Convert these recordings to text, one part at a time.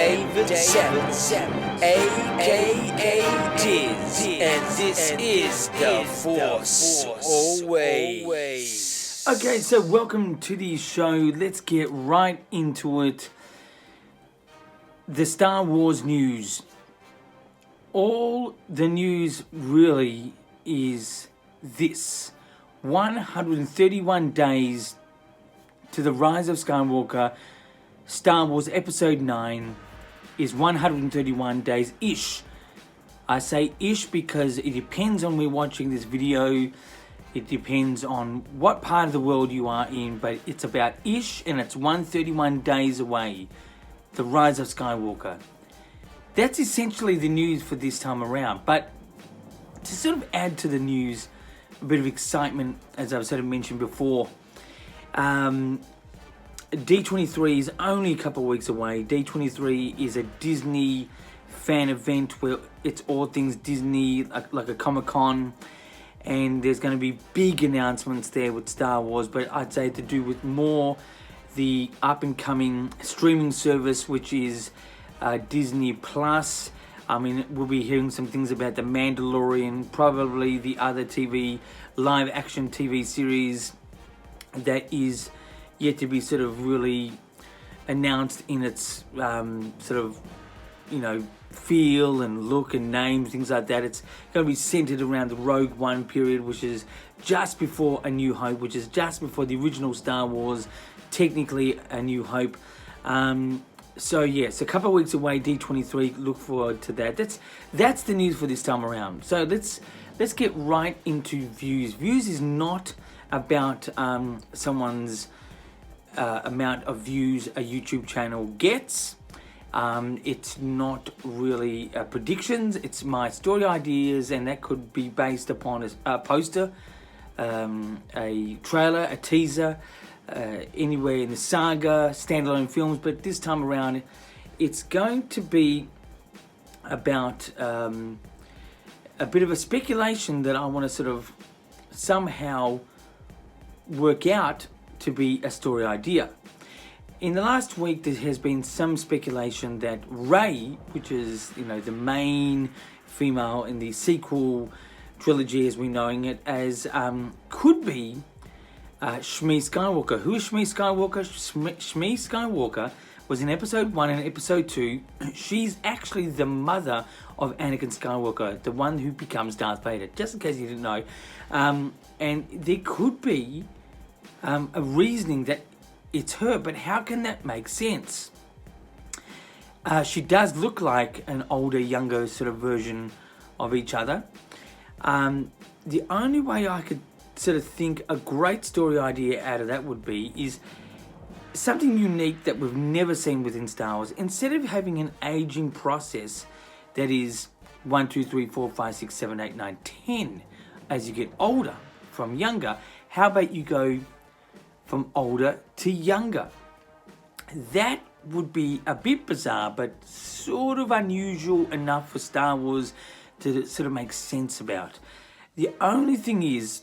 David Savage, a.k.a. Diz, and this is The Force Always. Okay, so welcome to the show. Let's get right into it. The Star Wars news. All the news really is this. 131 days to the Rise of Skywalker. Star Wars Episode 9 is 131 days-ish. I say ish because it depends on me watching this video. It depends on what part of the world you are in, but it's about ish and it's 131 days away. The Rise of Skywalker. That's essentially the news for this time around. But to sort of add to the news, a bit of excitement, as I've sort of mentioned before, D23 is only a couple of weeks away. D23 is a Disney fan event where it's all things Disney, like a Comic-Con, and there's going to be big announcements there with Star Wars, but I'd say to do with more the up-and-coming streaming service, which is Disney Plus. I mean, we'll be hearing some things about The Mandalorian, probably the other live-action TV series that is yet to be sort of really announced in its sort of, feel and look and name, things like that. It's going to be centered around the Rogue One period, which is just before A New Hope, which is just before the original Star Wars, technically A New Hope. So yes, a couple of weeks away, D23. Look forward to that. That's the news for this time around. So let's get right into views. Views is not about someone's amount of views a YouTube channel gets. It's not really predictions. It's my story ideas, and that could be based upon a poster, a trailer, a teaser, anywhere in the saga, standalone films. But this time around, it's going to be about a bit of a speculation that I want to sort of somehow work out to be a story idea. In the last week, there has been some speculation that Rey, which is, the main female in the sequel trilogy as we're knowing it as, could be Shmi Skywalker. Who is Shmi Skywalker? Shmi Skywalker was in Episode 1 and Episode 2. She's actually the mother of Anakin Skywalker, the one who becomes Darth Vader, just in case you didn't know. And there could be a reasoning that it's her, but how can that make sense? She does look like an older, younger sort of version of each other. The only way I could sort of think a great story idea out of that would be is something unique that we've never seen within Star Wars. Instead of having an aging process that is 1, 2, 3, 4, 5, 6, 7, 8, 9, 10 as you get older from younger, how about you go from older to younger? That would be a bit bizarre, but sort of unusual enough for Star Wars to sort of make sense about. The only thing is,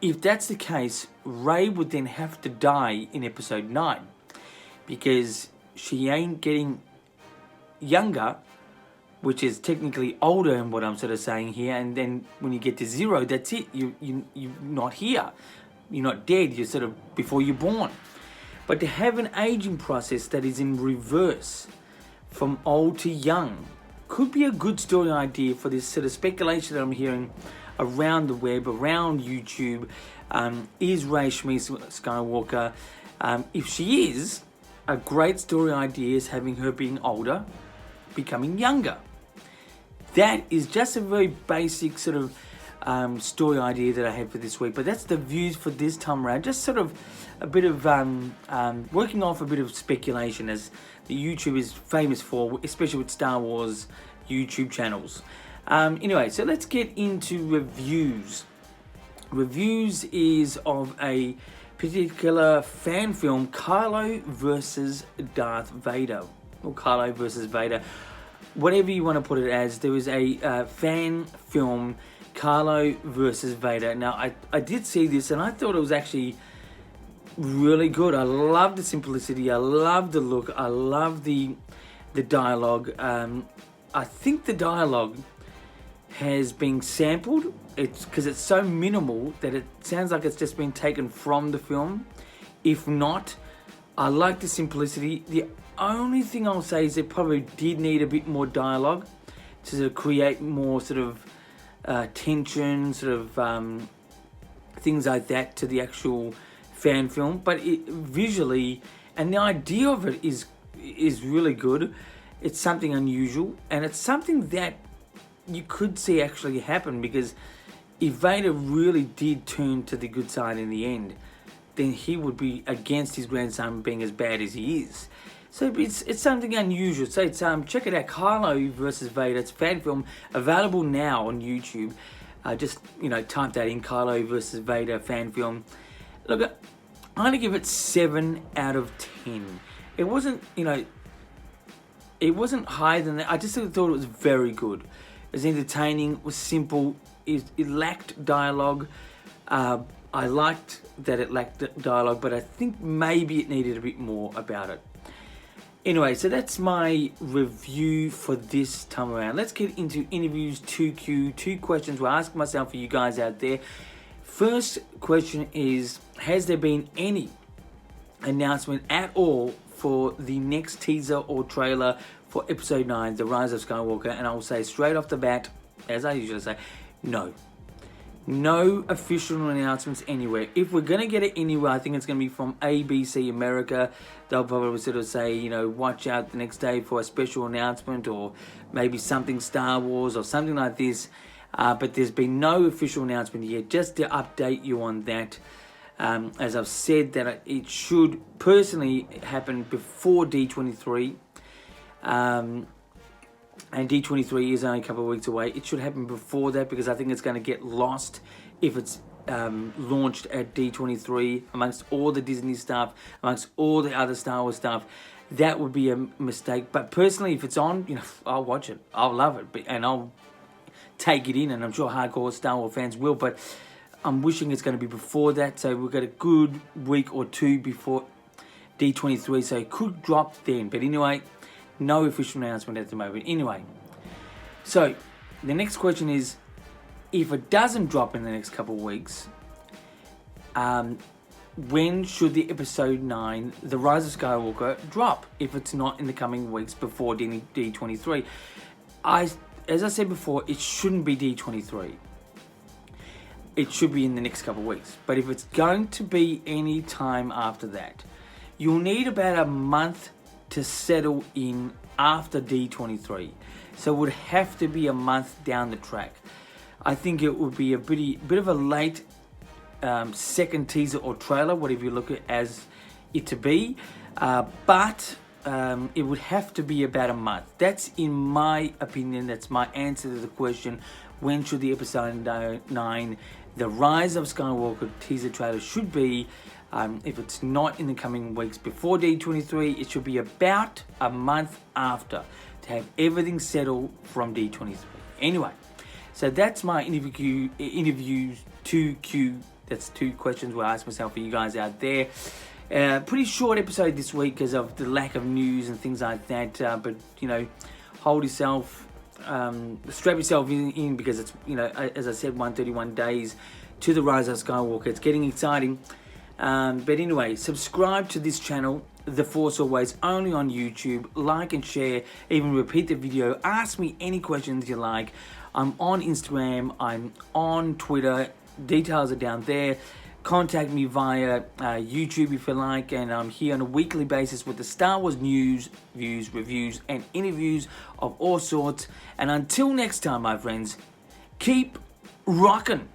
if that's the case, Rey would then have to die in Episode 9 because she ain't getting younger, which is technically older in what I'm sort of saying here. And then when you get to 0, that's it. You're not here. You're not dead. You're sort of before you're born. But to have an aging process that is in reverse from old to young could be a good story idea for this sort of speculation that I'm hearing around the web, around YouTube. Is Rey Shmi Skywalker? If she is, a great story idea is having her being older, becoming younger. That is just a very basic sort of story idea that I have for this week, but that's the views for this time around. Just sort of a bit of working off a bit of speculation, as the YouTube is famous for, especially with Star Wars YouTube channels. Anyway, so let's get into reviews. Reviews is of a particular fan film, Kylo versus Darth Vader, or Kylo versus Vader, whatever you want to put it as. There was a fan film, Kylo versus Vader. Now, I did see this, and I thought it was actually really good. I love the simplicity. I love the look. I love the dialogue. I think the dialogue has been sampled. It's because it's so minimal that it sounds like it's just been taken from the film. If not, I like the simplicity. The only thing I'll say is it probably did need a bit more dialogue to sort of create more sort of tension, sort of things like that to the actual fan film. But visually, and the idea of it is really good. It's something unusual, and it's something that you could see actually happen, because if Vader really did turn to the good side in the end, then he would be against his grandson being as bad as he is. So it's something unusual. So it's check it out, Kylo versus Vader. It's a fan film available now on YouTube. Just type that in, Kylo versus Vader fan film. Look, I'm gonna give it 7 out of 10. It wasn't it wasn't higher than that. I just thought it was very good. It was entertaining. It was simple. It lacked dialogue. I liked that it lacked dialogue, but I think maybe it needed a bit more about it. Anyway, so that's my review for this time around. Let's get into interviews 2Q. 2 questions we'll ask myself for you guys out there. First question is, has there been any announcement at all for the next teaser or trailer for Episode 9, The Rise of Skywalker? And I'll say straight off the bat, as I usually say, no. No official announcements anywhere. If we're going to get it anywhere, I think it's going to be from ABC America. They'll probably sort of say, watch out the next day for a special announcement, or maybe something Star Wars or something like this. But there's been no official announcement yet. Just to update you on that, as I've said, that it should personally happen before D23. And D23 is only a couple of weeks away. It should happen before that, because I think it's going to get lost if it's launched at D23 amongst all the Disney stuff, amongst all the other Star Wars stuff. That would be a mistake. But personally, if it's on, I'll watch it. I'll love it, and I'll take it in, and I'm sure hardcore Star Wars fans will. But I'm wishing it's going to be before that, so we've got a good week or 2 before D23, so it could drop then. But anyway, no official announcement at the moment. Anyway, so the next question is, if it doesn't drop in the next couple of weeks, when should the Episode 9, The Rise of Skywalker, drop? If it's not in the coming weeks before D23. As I said before, it shouldn't be D23. It should be in the next couple of weeks. But if it's going to be any time after that, you'll need about a month to settle in after D23. So it would have to be a month down the track. I think it would be a bit of a late second teaser or trailer, whatever you look at as it to be. But it would have to be about a month. That's in my opinion. That's my answer to the question, when should the Episode 9, The Rise of Skywalker teaser trailer should be. If it's not in the coming weeks before D23, it should be about a month after, to have everything settled from D23. Anyway, so that's my interviews 2Q. That's 2 questions we'll ask myself for you guys out there. Pretty short episode this week because of the lack of news and things like that. But hold yourself, strap yourself in because it's as I said, 131 days to The Rise of Skywalker. It's getting exciting. But anyway, subscribe to this channel, The Force Always, only on YouTube. Like and share, even repeat the video. Ask me any questions you like. I'm on Instagram, I'm on Twitter. Details are down there. Contact me via YouTube if you like. And I'm here on a weekly basis with the Star Wars news, views, reviews, and interviews of all sorts. And until next time, my friends, keep rocking.